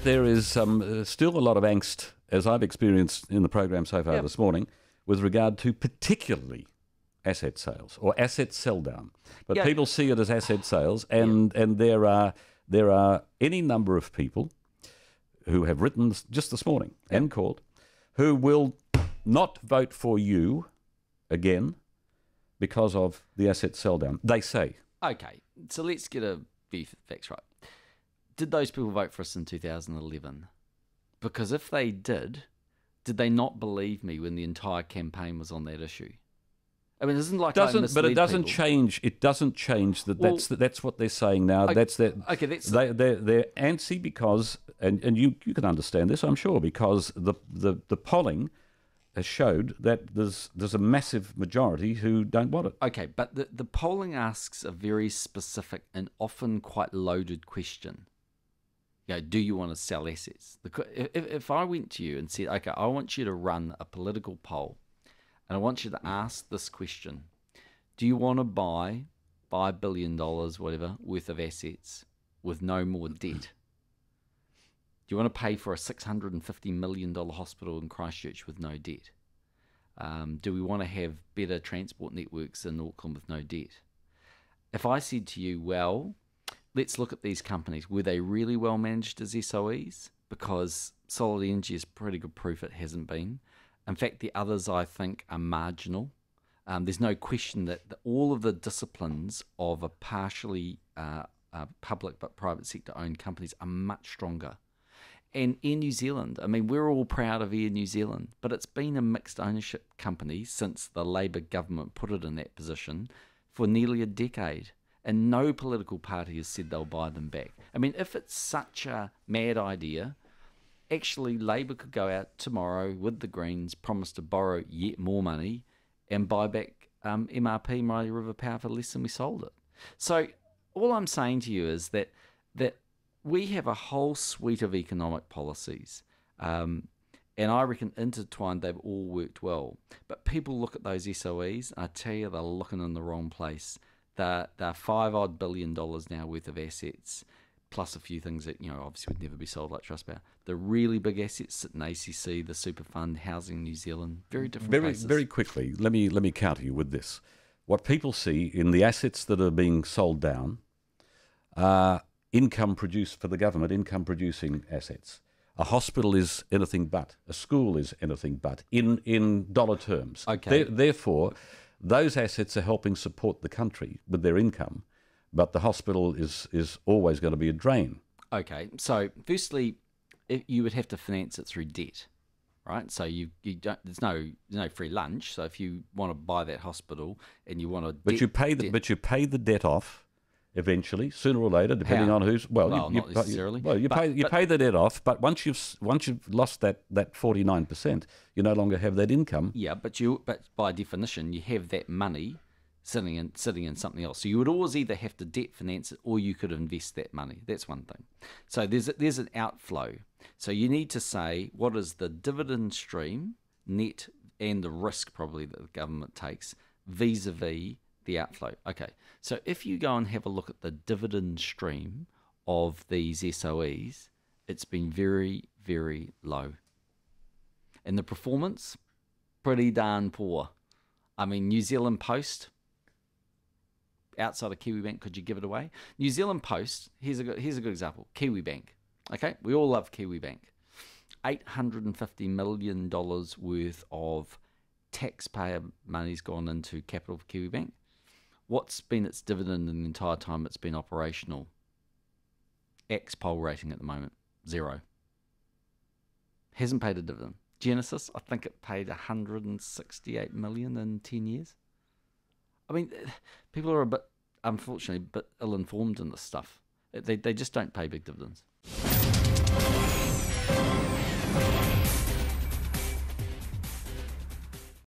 there is still a lot of angst, as I've experienced in the program so far this morning, with regard to particularly asset sales or asset sell down. But people see it as asset sales, and there are any number of people who have written just this morning and called who will not vote for you again because of the asset sell down, they say. Okay, so let's get a few facts right. Did those people vote for us in 2011? Because if they did they not believe me when the entire campaign was on that issue? I mean, it isn't like it doesn't change. It doesn't change that. That's what they're saying now. Okay, they're antsy because, and you can understand this, I'm sure, because the polling has showed that there's a massive majority who don't want it. Okay, but the polling asks a very specific and often quite loaded question. Do you want to sell assets? If I went to you and said, okay, I want you to run a political poll, and I want you to ask this question: do you want to buy $5 billion, whatever, worth of assets with no more debt? Do you want to pay for a $650 million hospital in Christchurch with no debt? Do we want to have better transport networks in Auckland with no debt? If I said to you, well, let's look at these companies. Were they really well managed as SOEs? Because Solid Energy is pretty good proof it hasn't been. In fact, the others, I think, are marginal. There's no question that all of the disciplines of a partially public but private sector owned companies are much stronger. And Air New Zealand, I mean, we're all proud of Air New Zealand, but it's been a mixed ownership company since the Labour government put it in that position for nearly a decade. And no political party has said they'll buy them back. I mean, if it's such a mad idea, actually Labour could go out tomorrow with the Greens, promise to borrow yet more money and buy back MRP, Maori River Power, for less than we sold it. So all I'm saying to you is that we have a whole suite of economic policies, and I reckon intertwined they've all worked well. But people look at those SOEs, and I tell you, they're looking in the wrong place. They're $5 billion now worth of assets, plus a few things that obviously would never be sold, like Trustpower. The really big assets sit in ACC, the Super Fund, Housing New Zealand, very different places. Very quickly, let me counter you with this. What people see in the assets that are being sold down are income produced for the government, income producing assets. A hospital is anything but. A school is anything but in dollar terms. Okay. Therefore, those assets are helping support the country with their income, but the hospital is always going to be a drain. Okay. So, firstly, you would have to finance it through debt, right? So you don't. There's no free lunch. So if you want to buy that hospital and you want to, but you pay the debt off. Eventually, sooner or later, depending on who's not necessarily. You pay the debt off, but once you've lost that 49%, you no longer have that income. Yeah, but by definition, you have that money sitting in something else. So you would always either have to debt finance it, or you could invest that money. That's one thing. So there's an outflow. So you need to say, what is the dividend stream net and the risk probably that the government takes vis-a-vis the outflow. Okay, so if you go and have a look at the dividend stream of these SOEs, it's been very, very low. And the performance, pretty darn poor. I mean, New Zealand Post, outside of Kiwibank, could you give it away? New Zealand Post, here's a good example. Kiwibank. Okay, we all love Kiwibank. $850 million worth of taxpayer money's gone into capital for Kiwibank. What's been its dividend in the entire time it's been operational? X poll rating at the moment, 0. Hasn't paid a dividend. Genesis, I think it paid $168 million in 10 years. I mean, people are unfortunately a bit ill-informed in this stuff. They just don't pay big dividends.